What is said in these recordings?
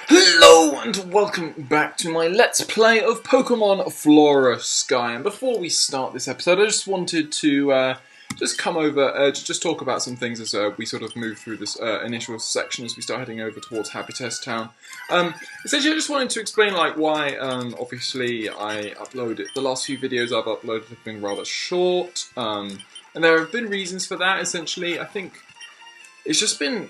Hello and welcome back to my Let's Play of Pokemon Flora Sky. And before we start this episode, I just wanted to just come over, just talk about some things as we sort of move through this initial section as we start heading over towards Happy Test Town. Essentially, I just wanted to explain like why, obviously, I uploaded the last few videos I've uploaded have been rather short, and there have been reasons for that. Essentially, I think it's just been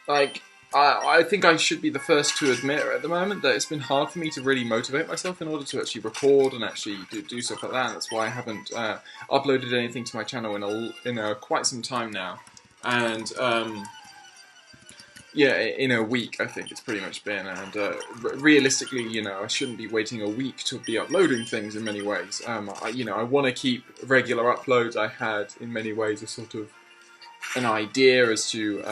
like. I think I should be the first to admit at the moment that it's been hard for me to really motivate myself in order to actually record and actually do stuff like that. And that's why I haven't uploaded anything to my channel in quite some time now. And yeah, in a week I think it's pretty much been. And realistically, you know, I shouldn't be waiting a week to be uploading things in many ways. I want to keep regular uploads. I had in many ways a sort of an idea as to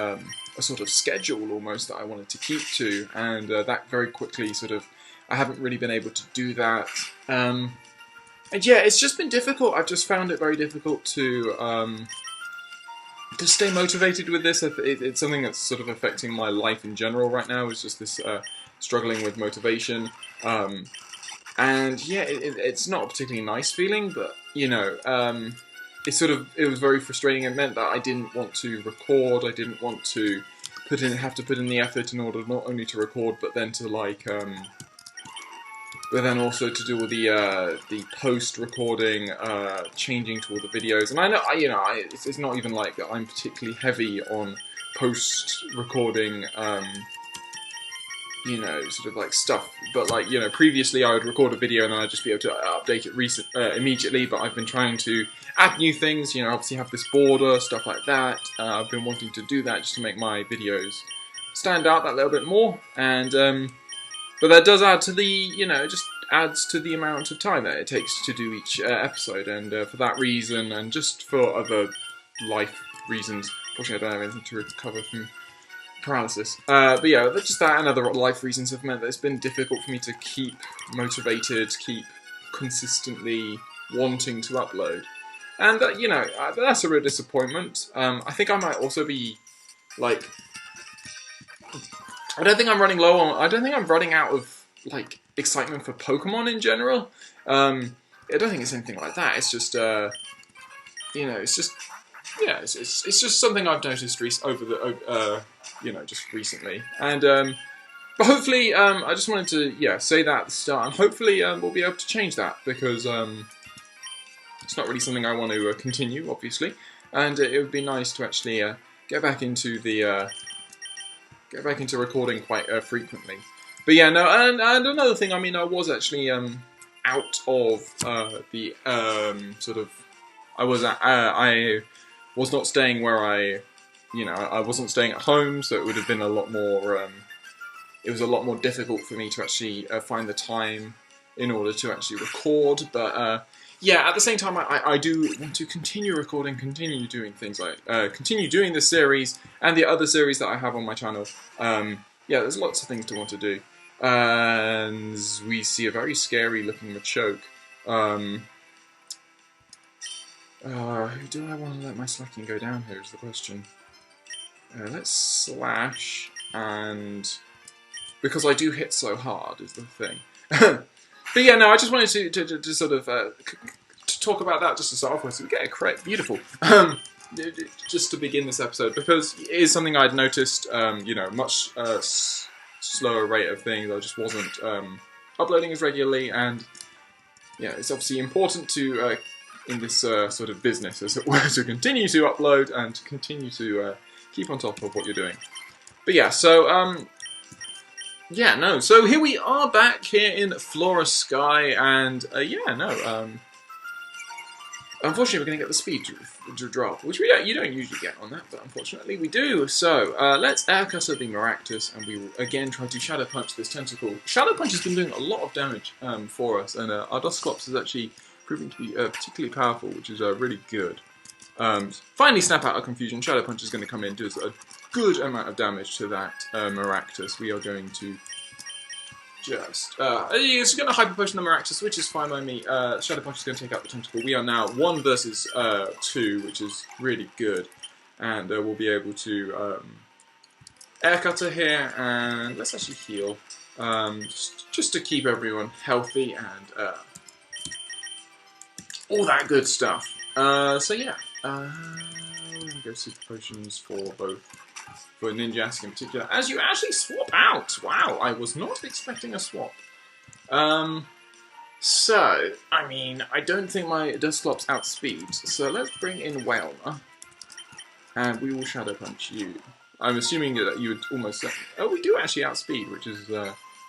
a sort of schedule almost that I wanted to keep to, and that very quickly sort of I haven't really been able to do that, and yeah, it's just been difficult. I've just found it very difficult to stay motivated with this. It's something that's sort of affecting my life in general right now. It's just this struggling with motivation, and yeah, it's not a particularly nice feeling, but you know. It was very frustrating. It meant that I didn't want to record. I didn't want to have to put in the effort in order not only to record, but then to but then also to do all the post-recording, changing to all the videos. And I know, it's not even like that I'm particularly heavy on post-recording. You know, sort of like stuff, but like, you know, previously I would record a video and then I'd just be able to update it immediately, but I've been trying to add new things, you know, obviously have this border, stuff like that. I've been wanting to do that just to make my videos stand out that little bit more, and but that does add to the, you know, just adds to the amount of time that it takes to do each episode, and for that reason, and just for other life reasons, unfortunately I don't have anything to recover from paralysis. But yeah, just that and other life reasons have meant that it's been difficult for me to keep motivated, keep consistently wanting to upload. And, you know, that's a real disappointment. I think I might also be, like, I don't think I'm running out of, like, excitement for Pokemon in general. I don't think it's anything like that. It's just, you know, it's just, yeah, it's just something I've noticed you know, just recently. And, but hopefully, I just wanted to, yeah, say that at the start, and hopefully we'll be able to change that, because it's not really something I want to continue, obviously, and it would be nice to actually get back into recording quite frequently. But yeah, no, and another thing, I mean, I was actually out of the sort of, I was not staying where I wasn't staying at home, so it would have been a lot more. It was a lot more difficult for me to actually find the time in order to actually record, but. Yeah, at the same time, I do want to continue recording, continue doing things like, continue doing this series, and the other series that I have on my channel. Yeah, there's lots of things to want to do. And we see a very scary looking Machoke. Who do I want to let my slacking go down here is the question. Let's slash, and because I do hit so hard is the thing. But yeah, no, I just wanted to sort of to talk about that just to start off with, so we get it correct, beautiful. Just to begin this episode, because it is something I'd noticed, you know, much slower rate of things. I just wasn't uploading as regularly, and yeah, it's obviously important to, in this sort of business, as it were, to continue to upload and to continue to keep on top of what you're doing. But yeah, so yeah, no. So here we are back here in Flora Sky, and yeah, no. Unfortunately, we're going to get the speed to drop, which you don't usually get on that, but unfortunately we do. So let's Air Cutter the Maractus, and we will again try to Shadow Punch this tentacle. Shadow Punch has been doing a lot of damage for us, and our Dusclops is actually proving to be particularly powerful, which is really good. Finally, Snap Out of Confusion. Shadow Punch is going to come in, do a good amount of damage to that Maractus. We are going to just, it's going to Hyper Potion the Maractus, which is fine by me. Shadow Punch is going to take out the Tentacle. We are now 1 versus 2, which is really good. And we'll be able to Air Cutter here, and let's actually heal. just to keep everyone healthy and all that good stuff. So yeah, we're gonna go super potions for both, for Ninjask in particular. As you actually swap out, wow! I was not expecting a swap. So I mean, I don't think my Dusclops outspeeds. So let's bring in Whalmer, and we will Shadow Punch you. I'm assuming that you would almost. Oh, we do actually outspeed, which is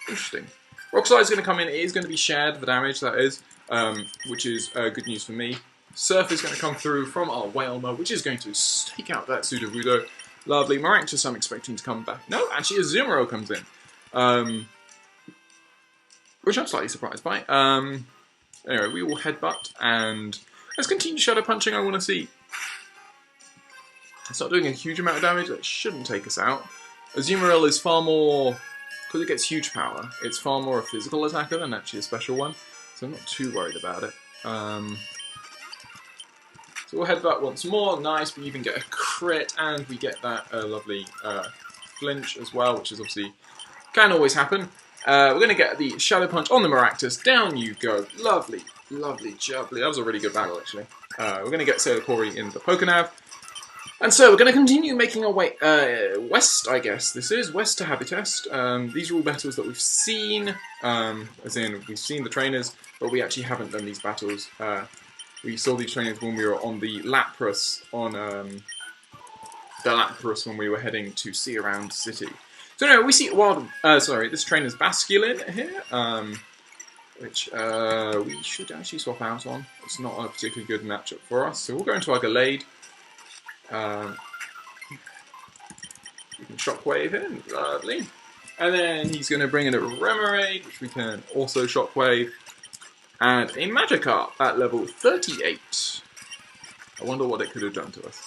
interesting. Rock Slide is going to come in. It is going to be shared, the damage, that is, which is good news for me. Surf is going to come through from our Whalmer, which is going to take out that Sudowoodo. Lovely. Maractus, I'm expecting to come back. No, actually, a Azumarill comes in, which I'm slightly surprised by. Anyway, we will Headbutt, and let's continue Shadow Punching. I want to see. It's not doing a huge amount of damage. That shouldn't take us out. Azumarill is far more, because it gets huge power, it's far more a physical attacker than actually a special one, so I'm not too worried about it. So we'll Headbutt once more. Nice, we even get a crit, and we get that lovely flinch as well, which is obviously, can always happen. We're going to get the Shadow Punch on the Maractus. Down you go. Lovely, lovely, jubbly. That was a really good battle, actually. We're going to get Sailor Corey in the Pokénav. And so we're going to continue making our way west, I guess. This is west to Habitest. These are all battles that we've seen, as in we've seen the trainers, but we actually haven't done these battles. We saw these trainers when we were on the Lapras, when we were heading to See Around City. So anyway, we see this trainer's Basculin here, which we should actually swap out on. It's not a particularly good matchup for us, so we'll go into our Gallade. We can Shockwave him, lovely. And then he's going to bring in a Remoraid, which we can also Shockwave. And a Magikarp at level 38. I wonder what it could have done to us.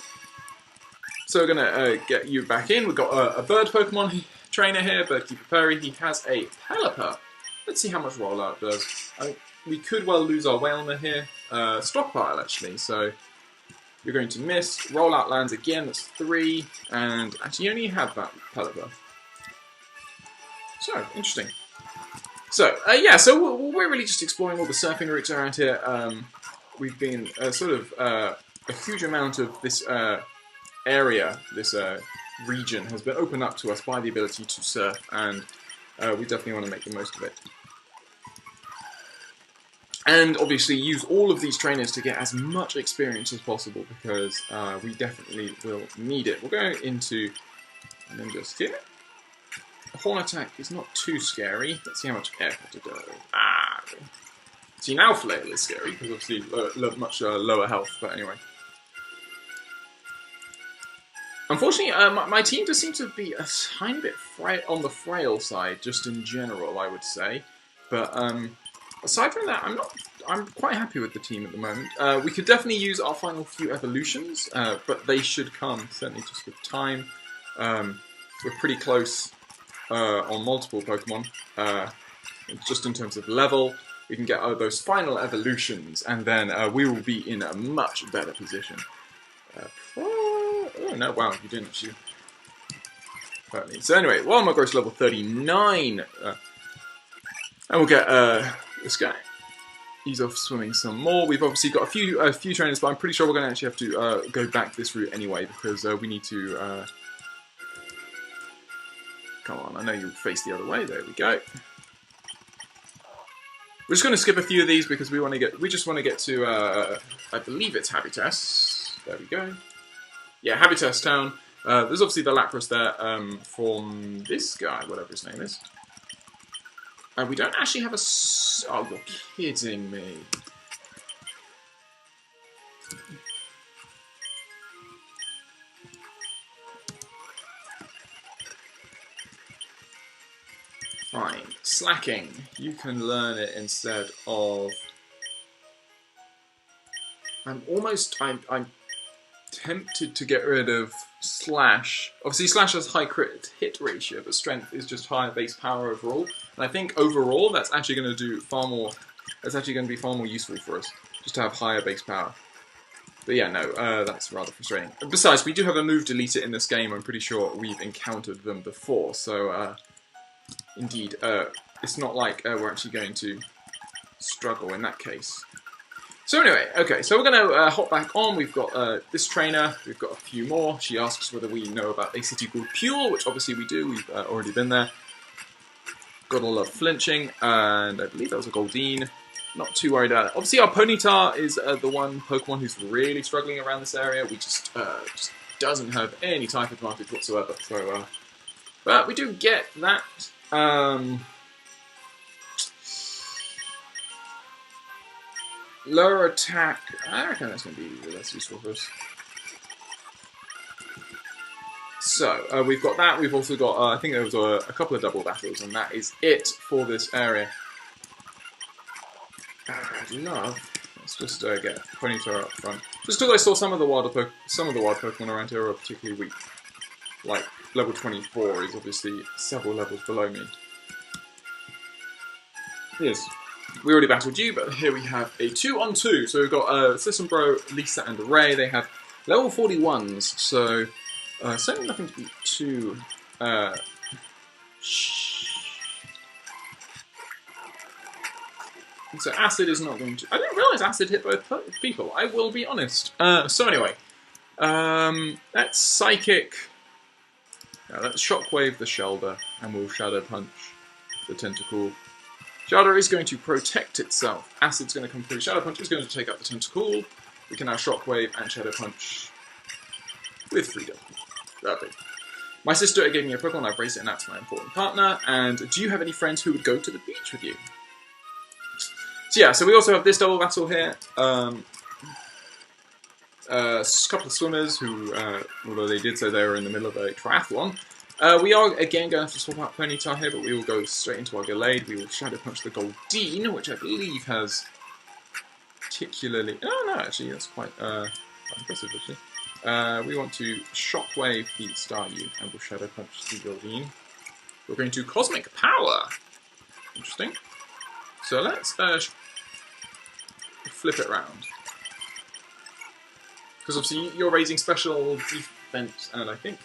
So we're going to get you back in. We've got a bird Pokemon trainer here, Birdkeeper Perry. He has a Pelipper. Let's see how much rollout does. We could well lose our Whalmer here. Stockpile, actually, so... You're going to miss. Rollout lands again, that's 3. And actually, you only have that Pelipper. So, interesting. So, yeah, so we're really just exploring all the surfing routes around here. We've been a huge amount of this area, this region, has been opened up to us by the ability to surf, and we definitely want to make the most of it. And obviously use all of these trainers to get as much experience as possible, because we definitely will need it. We'll go into Ninjask here. The Horn Attack is not too scary. Let's see how much Air Cutter does. See, now Flail is scary, because obviously much lower health, but anyway. Unfortunately, my team does seem to be a tiny bit on the frail side, just in general, I would say. But, aside from that, I'm quite happy with the team at the moment. We could definitely use our final few evolutions, but they should come, certainly just with time. We're pretty close on multiple Pokemon, just in terms of level. We can get those final evolutions, and then we will be in a much better position. Oh no, wow, you didn't actually hurt me. So anyway, Wildmar grows to level 39, and we'll get this guy. He's off swimming some more. We've obviously got a few trainers, but I'm pretty sure we're going to actually have to go back this route anyway, because we need to... Come on, I know you face the other way. There we go. We're just going to skip a few of these because we just want to get to, I believe it's Habitest. There we go. Yeah, Habitest Town. There's obviously the Lapras there from this guy, whatever his name is. And we don't actually have a... Oh, you're kidding me. Fine. Slacking. You can learn it instead of... I'm tempted to get rid of Slash. Obviously Slash has high crit hit ratio, but strength is just higher base power overall. And I think overall that's actually going to do far more... That's actually going to be far more useful for us, just to have higher base power. But yeah, no, that's rather frustrating. Besides, we do have a move deleter in this game. I'm pretty sure we've encountered them before, so indeed, it's not like we're actually going to struggle in that case. So anyway, okay, so we're going to hop back on. We've got this trainer, we've got a few more. She asks whether we know about a city called Pule, which obviously we do, we've already been there. Got a lot of flinching, and I believe that was a Goldeen. Not too worried about it. Obviously our Ponyta is the one Pokemon who's really struggling around this area. We just doesn't have any type advantage whatsoever. So, but we do get that. Lower attack. I reckon that's going to be less useful for us. So, we've got that. We've also got, I think there was a couple of double battles, and that is it for this area. I'd love. Let's just get Ponyta up front. Just because I saw some of the wild Pokemon around here are particularly weak. Like level 24 is obviously several levels below me. Yes, we already battled you, but here we have a 2-on-2. So we've got System Bro, Lisa, and Ray. They have level 41s, so certainly nothing to be too. So Acid is not going to... I didn't realise Acid hit both people, I will be honest. So anyway, let's Psychic... let's Shockwave the Shelder, and we'll Shadow Punch the Tentacool. Shelder is going to protect itself. Acid's going to come through. Shadow Punch is going to take out the Tentacool. We can now Shockwave and Shadow Punch with freedom. Lovely. My sister gave me a Pokemon, I've raised it, and that's my important partner. And do you have any friends who would go to the beach with you? So yeah, so we also have this double battle here. A couple of swimmers who, although they did say they were in the middle of a triathlon. We are again going to have to swap out Ponyta here, but we will go straight into our Gallade. We will Shadow Punch the Goldeen, which I believe has particularly... Oh no, actually, that's quite impressive, actually. We want to Shockwave the Staryu, and we'll Shadow Punch the Goldeen. We're going to Cosmic Power. Interesting. So let's flip it around. Because obviously you're raising special defense, and I think...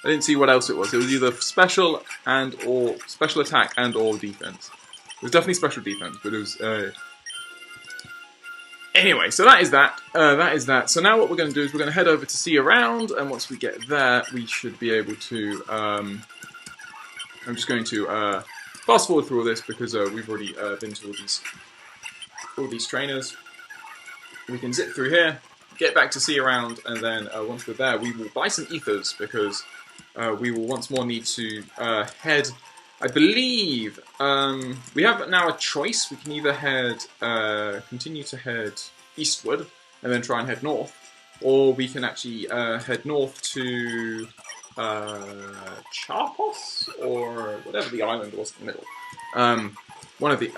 I didn't see what else it was. It was either special and or special attack and or defense. It was definitely special defense, but it was... Anyway, so that is that. That is that. So now what we're going to do is we're going to head over to see around, and once we get there, we should be able to... I'm just going to... fast forward through all this because we've already been to all these trainers. We can zip through here, get back to see around, and then once we're there, we will buy some ethers because we will once more need to head. I believe we have now a choice. We can either head, continue to head eastward and then try and head north, or we can actually head north to Charpos, or whatever the island was in the middle.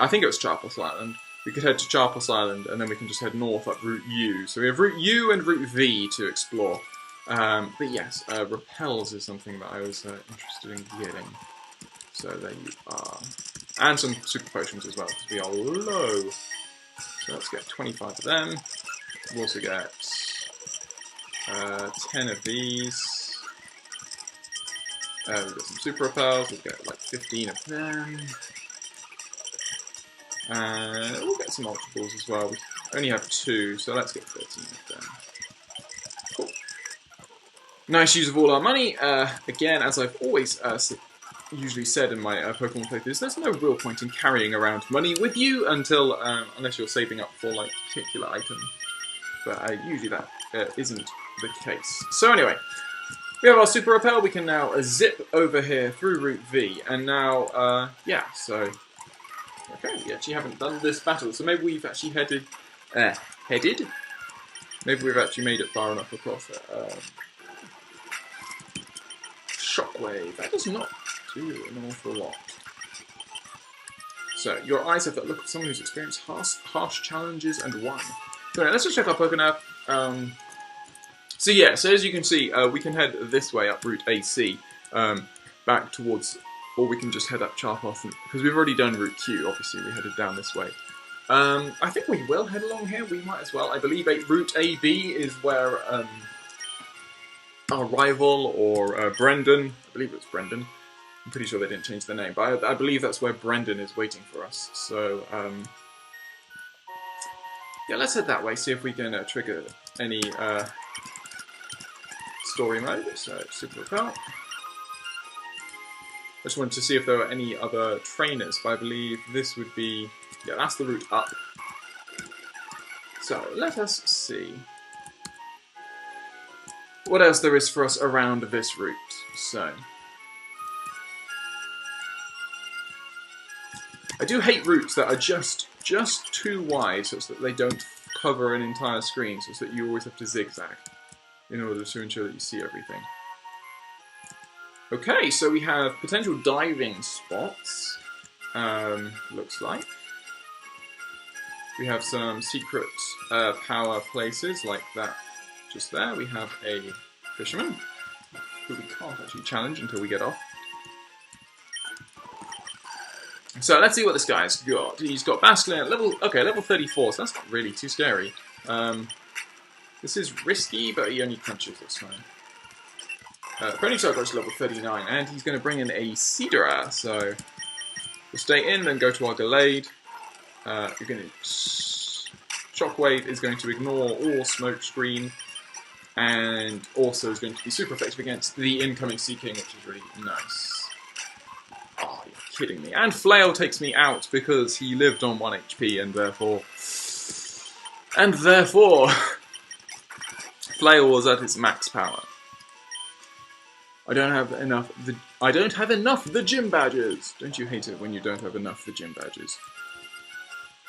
I think it was Charpos Island. We could head to Charpos Island, and then we can just head north up Route U. So we have Route U and Route V to explore. But yes, Repels is something that I was interested in getting. So there you are. And some super potions as well, because we are low. So let's get 25 of them. We'll also get 10 of these. We've got some super repels, we'll get like 15 of them. And we'll get some ultra balls as well. We only have 2, so let's get 13 of them. Cool. Nice use of all our money. Again, as I've always usually said in my Pokemon playthroughs, there's no real point in carrying around money with you until unless you're saving up for like particular items. But usually that isn't the case. So anyway. We have our Super Repel, we can now zip over here through Route V, and now, yeah, so... Okay, we actually haven't done this battle, so maybe we've actually headed? Maybe we've actually made it far enough across it. Shockwave, that does not do an awful lot. So, your eyes have that look of someone who's experienced harsh challenges and won. So, let's just check our Pokénav. So yeah, so as you can see, we can head this way up Route AC, back towards, or we can just head up Charpos, because we've already done Route Q, obviously we headed down this way. I think we will head along here, we might as well. I believe Route AB is where our rival, or Brendan, I believe it's Brendan, I'm pretty sure they didn't change the name, but I believe that's where Brendan is waiting for us. So, yeah, let's head that way, see if we can trigger any story mode. So, super repel. I just wanted to see if there were any other trainers, but I believe this would be... Yeah, that's the route up. So, let us see what else there is for us around this route. So... I do hate routes that are just too wide, such that they don't cover an entire screen, such that you always have to zigzag in order to ensure that you see everything. Okay, so we have potential diving spots, looks like. We have some secret power places, like that just there. We have a fisherman, who we can't actually challenge until we get off. So let's see what this guy's got. He's got Basilisk level 34, so that's not really too scary. This is risky, but he only punches this time. Ponytail goes to level 39, and he's going to bring in a Cedra, so we'll stay in, then go to our Gallade. You're going to... Shockwave is going to ignore all smoke screen, and also is going to be super effective against the incoming Sea King, which is really nice. Oh, you're kidding me. And Flail takes me out because he lived on 1 HP, and therefore... Flail was at its max power. I don't have enough the gym badges. Don't you hate it when you don't have enough the gym badges?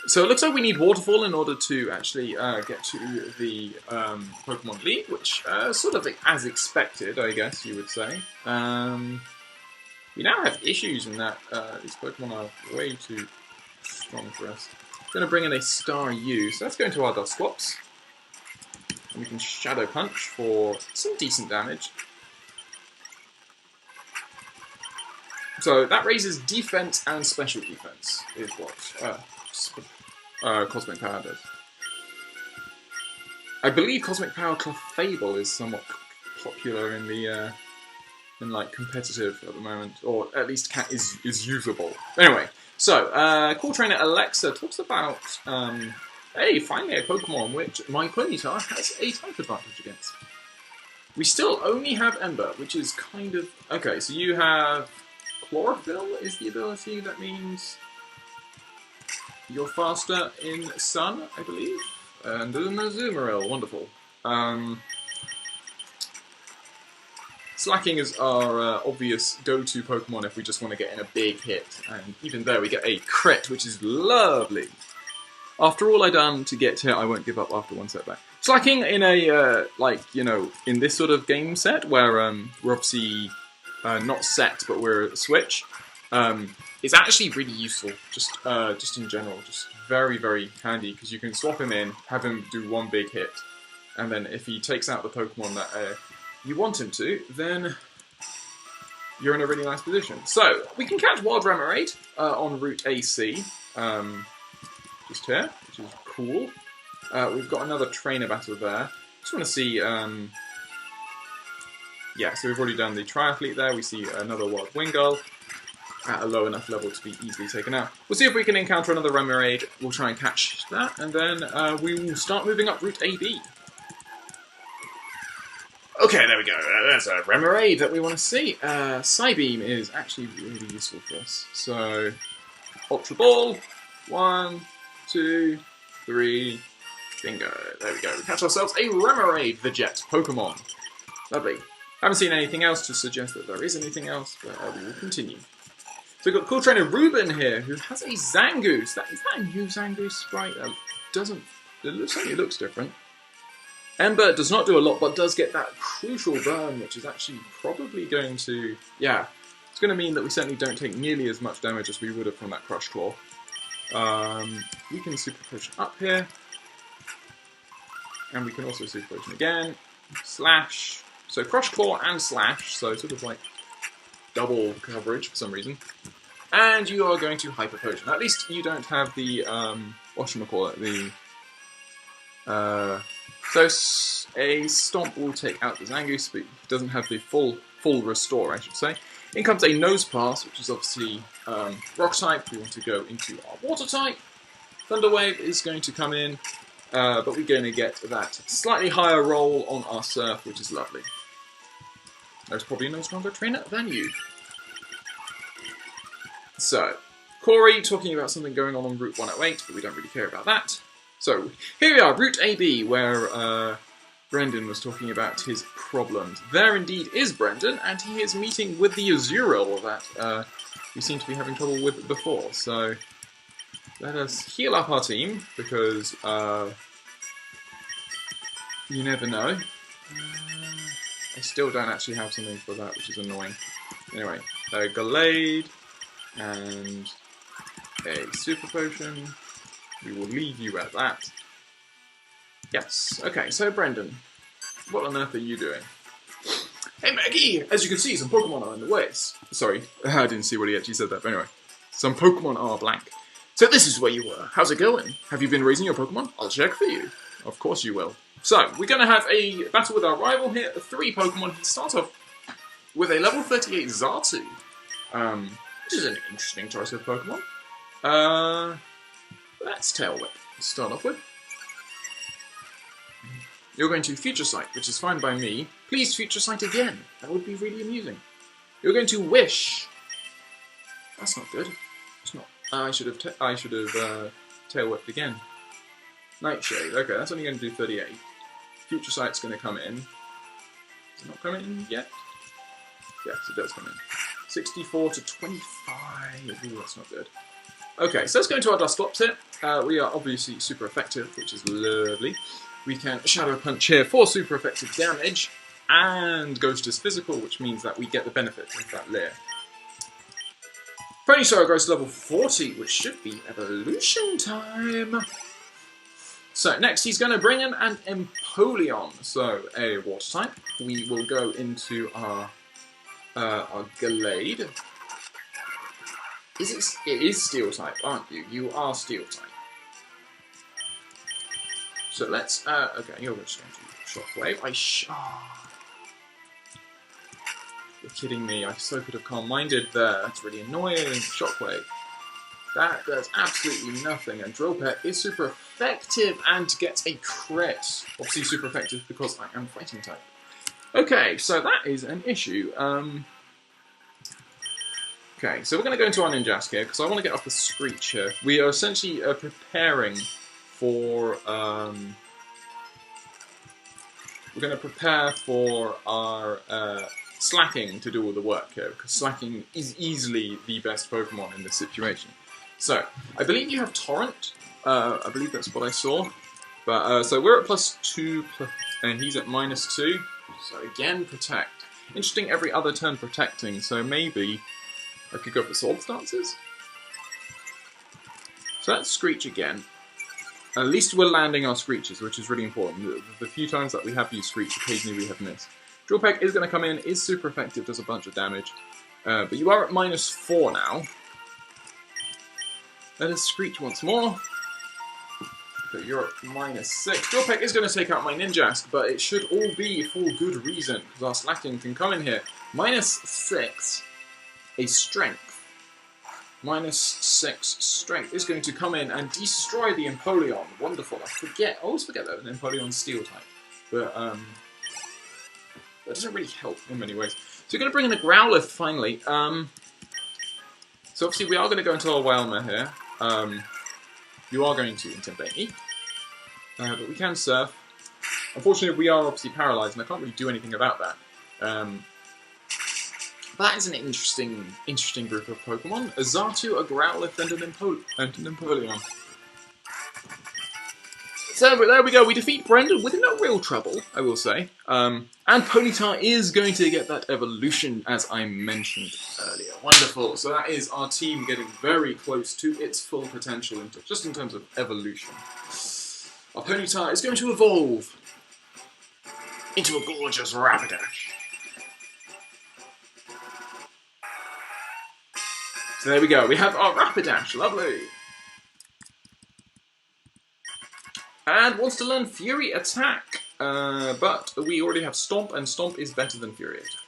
So it looks like we need Waterfall in order to actually get to the Pokemon League, which sort of as expected, I guess you would say. We now have issues in that these Pokemon are way too strong for us. I'm going to bring in a Staryu, so let's go into our Dusclops. And we can Shadow Punch for some decent damage. So that raises defense and special defense, is what Cosmic Power does. I believe Cosmic Power Clefable is somewhat popular in the like competitive at the moment, or at least is usable. Anyway, so Cool Trainer Alexa talks about hey, finally a Pokemon which my Ponyta has a type advantage against. We still only have Ember, which is kind of okay. So you have Chlorophyll is the ability. That means you're faster in Sun, I believe. And Azumarill, wonderful. Slacking is our obvious go-to Pokemon if we just want to get in a big hit. And even there we get a crit, which is lovely. After all I've done to get here, I won't give up after one setback. Slacking in a, in this sort of game set, where we're obviously not set, but we're at Switch, is actually really useful, just in general. Just very, very handy, because you can swap him in, have him do one big hit, and then if he takes out the Pokemon that you want him to, then you're in a really nice position. So, we can catch Wild Remoraid on Route AC, just here, which is cool. We've got another trainer battle there. Just want to see, yeah, so we've already done the Triathlete there. We see another Wild Wingull at a low enough level to be easily taken out. We'll see if we can encounter another Remoraid. We'll try and catch that, and then we will start moving up Route AB. Okay, there we go. There's a Remoraid that we want to see. Psybeam is actually really useful for us. So, Ultra Ball. 1, 2, 3. Bingo. There we go. We catch ourselves a Remoraid, the Jet Pokemon. Lovely. Haven't seen anything else to suggest that there is anything else, but we will continue. So we've got Cool Trainer Ruben here, who has a Zangoose. Is that a new Zangoose sprite? It looks different. Ember does not do a lot, but does get that crucial burn, which is actually probably going to... Yeah, it's going to mean that we certainly don't take nearly as much damage as we would have from that Crush Claw. We can Super Potion up here. And we can also Super Potion again. Slash. So Crush Claw and Slash, so sort of like double coverage for some reason. And you are going to Hyper Potion. At least you don't have the, whatchamacallit, so a Stomp will take out the Zangoose, but it doesn't have the full restore, I should say. In comes a Nose Pass, which is obviously Rock type. We want to go into our Water type. Thunder Wave is going to come in, but we're going to get that slightly higher roll on our Surf, which is lovely. There's probably no stronger trainer than you. So, Corey talking about something going on Route 108, but we don't really care about that. So, here we are, Route AB, where Brendan was talking about his problems. There indeed is Brendan, and he is meeting with the Azurill that we seem to be having trouble with before. So, let us heal up our team, because you never know. I still don't actually have something for that, which is annoying. Anyway, a Gallade and a Super Potion. We will leave you at that. Yes, okay, so Brendan, what on earth are you doing? Hey Maggie! As you can see, some Pokemon are in the way. Sorry, I didn't see what he actually said that, but anyway. Some Pokemon are blank. So this is where you were. How's it going? Have you been raising your Pokemon? I'll check for you. Of course you will. So, we're going to have a battle with our rival here. 3 Pokemon. He starts off with a level 38 Xatu, which is an interesting choice of Pokemon. That's Tail Whip to start off with. You're going to Future Sight, which is fine by me. Please Future Sight again. That would be really amusing. You're going to Wish. That's not good. It's not. I should have Tail Whipped again. Nightshade. Okay, that's only going to do 38. Future Sight's going to come in. Is it not coming in yet? Yes, it does come in. 64 to 25. Ooh, that's not good. Okay, so let's go into our Dusclops here. We are obviously super effective, which is lovely. We can Shadow Punch here for super effective damage, and Ghost is physical, which means that we get the benefit of that layer. Ponytail goes to level 40, which should be evolution time. So next he's going to bring in an Empoleon, so a water type. We will go into our Gallade. It is steel type, aren't you? You are steel type. So let's, okay, you're just going to Shockwave. You're kidding me, I so could have calm-minded there. That's really annoying. Shockwave. That does absolutely nothing, and Drill Peck is super effective and gets a crit. Obviously super effective because I am fighting type. Okay, so that is an issue. Okay, so we're going to go into our Ninjask here, because I want to get off the Screech here. We are essentially preparing for... we're going to prepare for our Slacking to do all the work here, because Slacking is easily the best Pokemon in this situation. So, I believe you have Torrent. I believe that's what I saw. But so we're at +2, and he's at -2. So again, Protect. Interesting, every other turn protecting. So maybe I could go for Sword Stances. So that's Screech again. At least we're landing our Screeches, which is really important. The few times that we have used Screech, occasionally we have missed. Drill Peck is going to come in, is super effective, does a bunch of damage. But you are at -4 now. Let us Screech once more. Okay, you're at -6. Drill Peck is going to take out my Ninjask, but it should all be for good reason, because our Slacking can come in here. -6, a Strength. -6 Strength is going to come in and destroy the Empoleon. Wonderful. I always forget that an Empoleon's Steel type. But, that doesn't really help in many ways. So we're going to bring in a Growlithe finally. So obviously we are going to go into our Wailmer here. You are going to Intimidate me. But we can Surf. Unfortunately we are obviously paralysed and I can't really do anything about that. That is an interesting group of Pokemon. A Xatu, a Growlithe, and an Empoleon. So there we go, we defeat Brendan with no real trouble, I will say. And Ponyta is going to get that evolution, as I mentioned earlier. Wonderful, so that is our team getting very close to its full potential, just in terms of evolution. Our Ponyta is going to evolve into a gorgeous Rapidash. So there we go, we have our Rapidash, lovely. And wants to learn Fury Attack, but we already have Stomp, and Stomp is better than Fury Attack.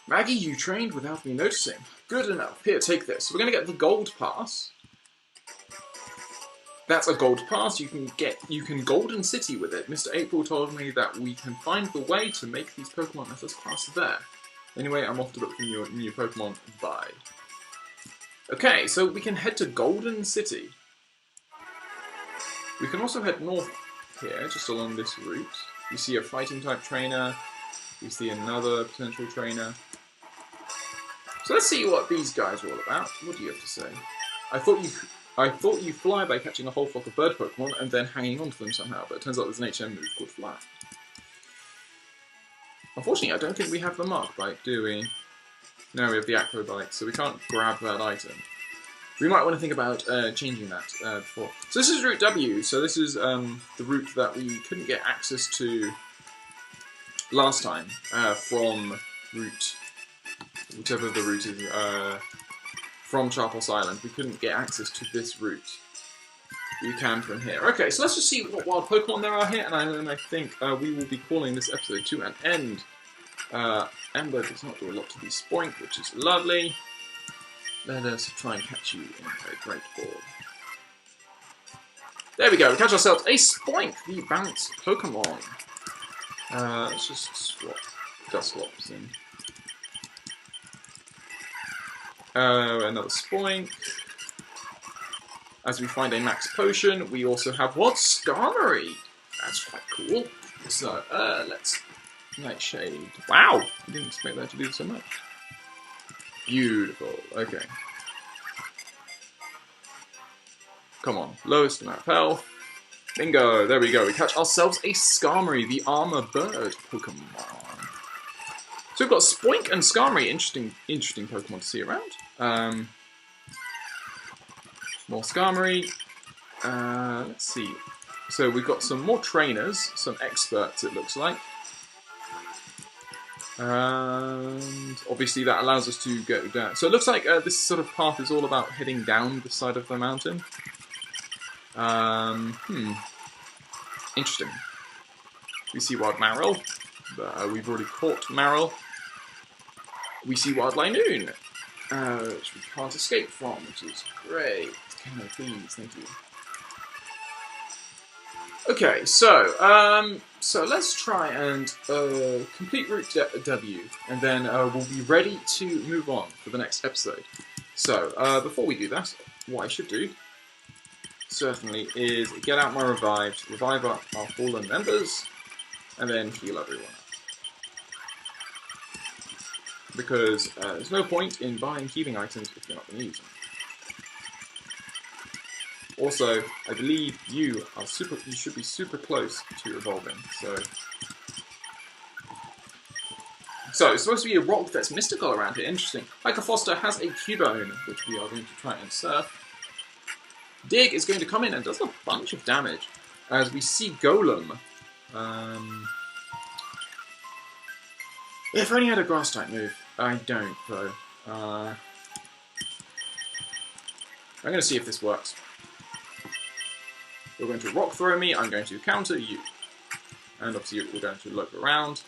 Maggie, you trained without me noticing. Good enough. Here, take this. We're going to get the gold pass. That's a gold pass. You can Golden City with it. Mr. April told me that we can find the way to make these Pokemon. Let us pass there. Anyway, I'm off to look for your new Pokemon. Bye. Okay, so we can head to Golden City. We can also head north here, just along this route. You see a fighting type trainer. You see another potential trainer. So let's see what these guys are all about. What do you have to say? I thought you fly by catching a whole flock of bird Pokemon and then hanging onto them somehow, but it turns out there's an HM move called Fly. Unfortunately, I don't think we have the Mark Bite, do we? No, we have the Acro Bite, so we can't grab that item. We might want to think about changing that before. So this is Route W, so this is the route that we couldn't get access to last time from route, whichever the route is, from Charpos Island. We couldn't get access to this route. You can from here. Okay, so let's just see what wild Pokemon there are here, and I think we will be calling this episode to an end. Ember does not do a lot to be Spoink, which is lovely. Let us try and catch you in a great ball. There we go, we catch ourselves a Spoink, the bounce Pokemon. Let's just swap Dusclops in. Another Spoink. As we find a max potion, we also have what? Skarmory! That's quite cool. So, let's Nightshade. Wow! I didn't expect that to do so much. Beautiful. Okay. Come on. Lowest amount of health. Bingo! There we go. We catch ourselves a Skarmory, the armor bird Pokemon. So we've got Spoink and Skarmory. Interesting Pokemon to see around. More Skarmory. Let's see. So we've got some more trainers, some experts it looks like. And obviously that allows us to go down. So it looks like this sort of path is all about heading down the side of the mountain. Interesting. We see Wild Marill, but we've already caught Marill. We see Wild Linoon, which we can't escape from, which is great. Can I please? Thank you. Okay, so let's try and complete Route W, and then we'll be ready to move on for the next episode. So before we do that, what I should do certainly is get out my revive up our fallen members, and then heal everyone up. Because there's no point in buying healing items if you're not going to use them. Also, I believe you should be super close to evolving, so it's supposed to be a rock that's mystical around here. Interesting. Hiker Foster has a Cubone, which we are going to try and surf. Dig is going to come in and does a bunch of damage, as we see Golem. If I only had a grass type move. I don't, though. I'm going to see if this works. You're going to rock throw me, I'm going to counter you. And obviously we're going to look around.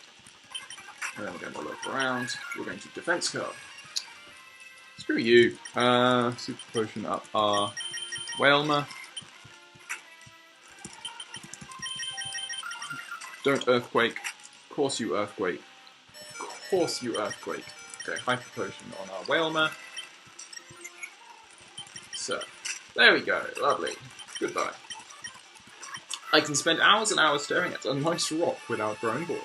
And then we're going to look around. We're going to defense curve. Screw you. Super potion up our Whalmer. Don't earthquake. Of course you earthquake. Of course you earthquake. Okay, hyper potion on our Whalmer. So, there we go. Lovely. Goodbye. I can spend hours and hours staring at a nice rock without growing bored.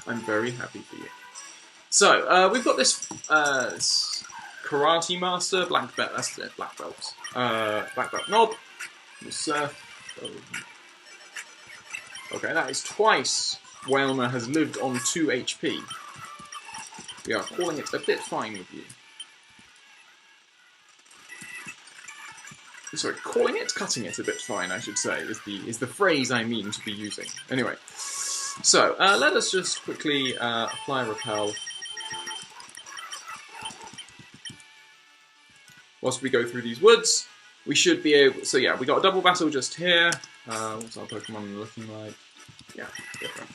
I'm very happy for you. So, we've got this Karate Master, Black Belt, that's it, Black Belt. Black Belt Knob, we'll surf. Okay, that is twice Whalmer has lived on 2 HP. We are calling it a bit fine with you. Sorry, calling it, cutting it a bit fine, I should say, is the phrase I mean to be using. Anyway, so let us just quickly apply Repel. Whilst we go through these woods, we should be able. So yeah, we got a double battle just here. What's our Pokemon looking like? Yeah, different.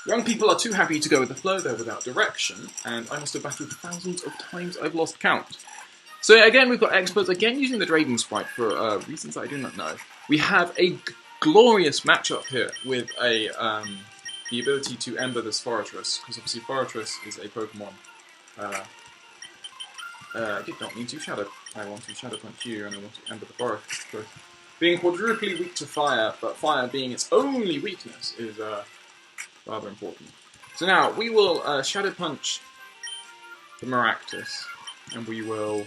Young people are too happy to go with the flow, they're without direction, and I must have battled thousands of times I've lost count. So again, we've got experts, again using the Draven sprite for reasons I do not know. We have a glorious matchup here with a the ability to Ember this Fortress, because obviously Fortress is a Pokemon. I did not mean to Shadow. I want to Shadow Punch you, and I want to Ember the Fortress. Being quadruply weak to fire, but fire being its only weakness is rather important. So now, we will Shadow Punch the Maractus, and we will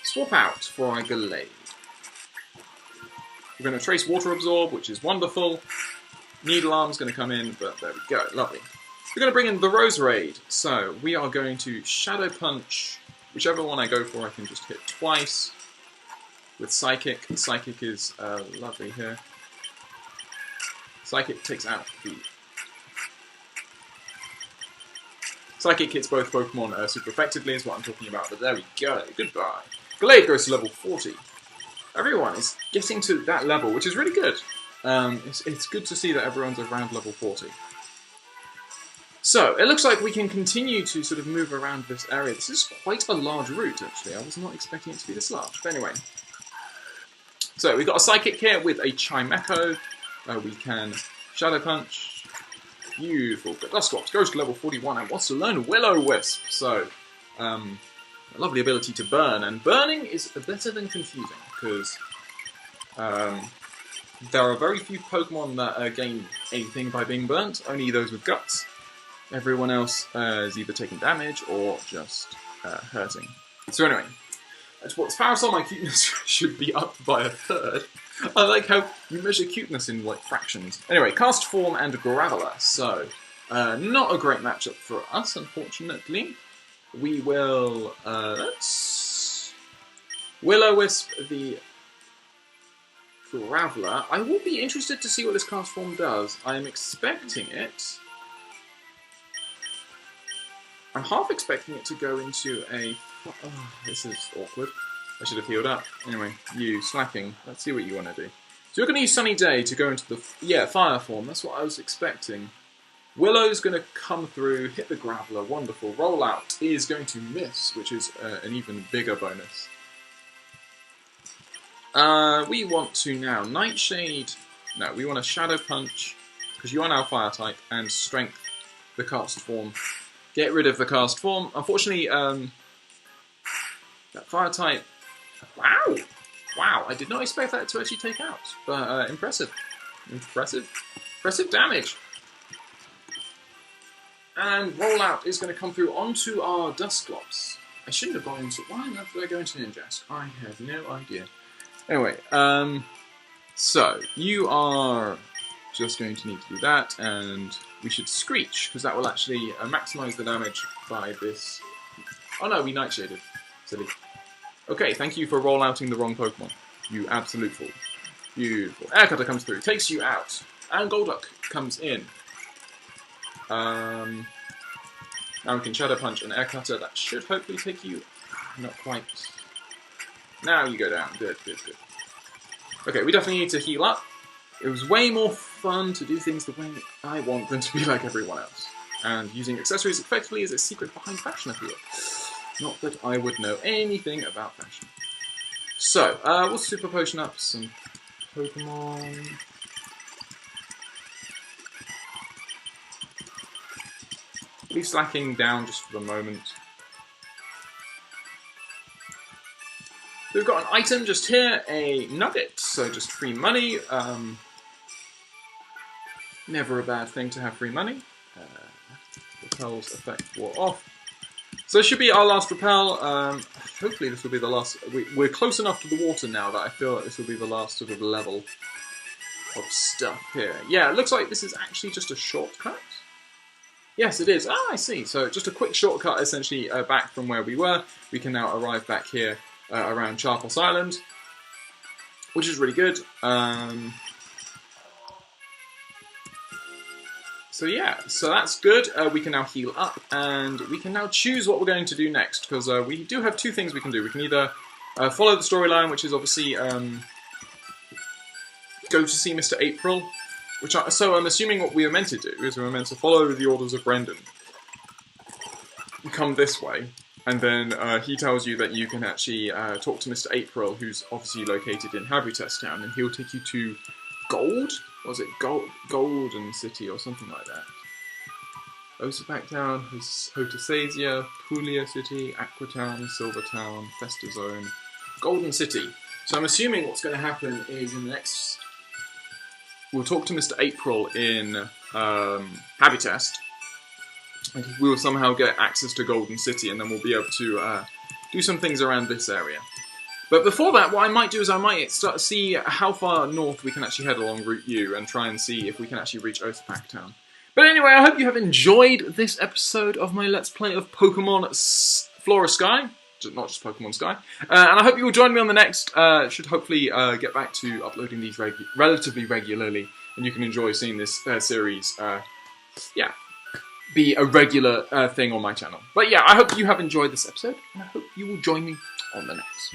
swap out for a Gallade. We're going to Trace Water Absorb, which is wonderful. Needle Arm's going to come in, but there we go, lovely. We're going to bring in the Roserade, so we are going to Shadow Punch, whichever one I go for I can just hit twice. With Psychic, Psychic is lovely here. Psychic takes out the... Psychic hits both Pokemon super effectively is what I'm talking about, but there we go, goodbye. Gallade goes to level 40. Everyone is getting to that level, which is really good. It's good to see that everyone's around level 40. So, it looks like we can continue to sort of move around this area. This is quite a large route, actually. I was not expecting it to be this large. But anyway. So, we've got a Psychic here with a Chimecho. We can Shadow Punch. Beautiful. Dusclops goes to level 41 and wants to learn Will-O-Wisp. So, a lovely ability to burn. And burning is better than confusing, because there are very few Pokemon that gain anything by being burnt. Only those with guts. Everyone else is either taking damage or just hurting. So anyway, as far as my cuteness should be up by a third. I like how you measure cuteness in like fractions. Anyway, Cast Form and Graveler. So, not a great matchup for us, unfortunately. We will let's Will-O-Wisp the Graveler. I will be interested to see what this Cast Form does. I am expecting it. I'm half expecting it to go into a... Oh, this is awkward. I should have healed up. Anyway, you, Slacking. Let's see what you want to do. So you're going to use Sunny Day to go into the... Yeah, Fire Form. That's what I was expecting. Willow's going to come through, hit the Graveler. Wonderful. Rollout is going to miss, which is an even bigger bonus. We want to now Nightshade... No, we want to Shadow Punch, because you are now Fire type, and Strength the Cast Form. Get rid of the Cast Form. Unfortunately, that Fire type... Wow! Wow, I did not expect that to actually take out. But, impressive. Impressive. Impressive damage. And Rollout is going to come through onto our Dusclops. I shouldn't have gone into... Why on earth did I go into Ninjask? I have no idea. Anyway, so, you are just going to need to do that, and we should Screech, because that will actually maximise the damage by this... Oh no, we Nightshaded. Silly. Okay, thank you for rollouting the wrong Pokemon. You absolute fool. Beautiful. Air Cutter comes through, takes you out. And Golduck comes in. Now we can Shadow Punch and Air Cutter. That should hopefully take you... Not quite. Now you go down. Good, good, good. Okay, we definitely need to heal up. It was way more fun to do things the way I want than to be like everyone else. And using accessories effectively is a secret behind fashion appeal. Not that I would know anything about fashion. So, we'll Super Potion up some Pokemon. Leave Slacking down just for the moment. We've got an item just here, a nugget, so just free money. Never a bad thing to have free money. Repel's effect wore off. So this should be our last repel. Hopefully this will be the last... We're close enough to the water now that I feel like this will be the last sort of level of stuff here. Yeah, it looks like this is actually just a shortcut. Yes, it is. Ah, I see. So just a quick shortcut, essentially, back from where we were. We can now arrive back here around Charpos Island, which is really good. So yeah, so that's good. We can now heal up, and we can now choose what we're going to do next, because we do have two things we can do. We can either follow the storyline, which is obviously go to see Mr. April, So I'm assuming what we are meant to do is we're meant to follow the orders of Brendan. Come this way, and then he tells you that you can actually talk to Mr. April, who's obviously located in Habitas Town, and he'll take you to Gold? Was it Golden City or something like that? Osapak Town, Hotasasia, Puglia City, Aquatown, Silvertown, Festa Zone, Golden City. So I'm assuming what's going to happen is in the next... We'll talk to Mr. April in Habitas, and we will somehow get access to Golden City, and then we'll be able to do some things around this area. But before that, what I might do is I might start to see how far north we can actually head along Route U, and try and see if we can actually reach Osapak Town. But anyway, I hope you have enjoyed this episode of my Let's Play of Pokemon Flora Sky. Not just Pokemon Sky. And I hope you will join me on the next. Should hopefully get back to uploading these relatively regularly. And you can enjoy seeing this series, be a regular thing on my channel. But yeah, I hope you have enjoyed this episode. And I hope you will join me on the next.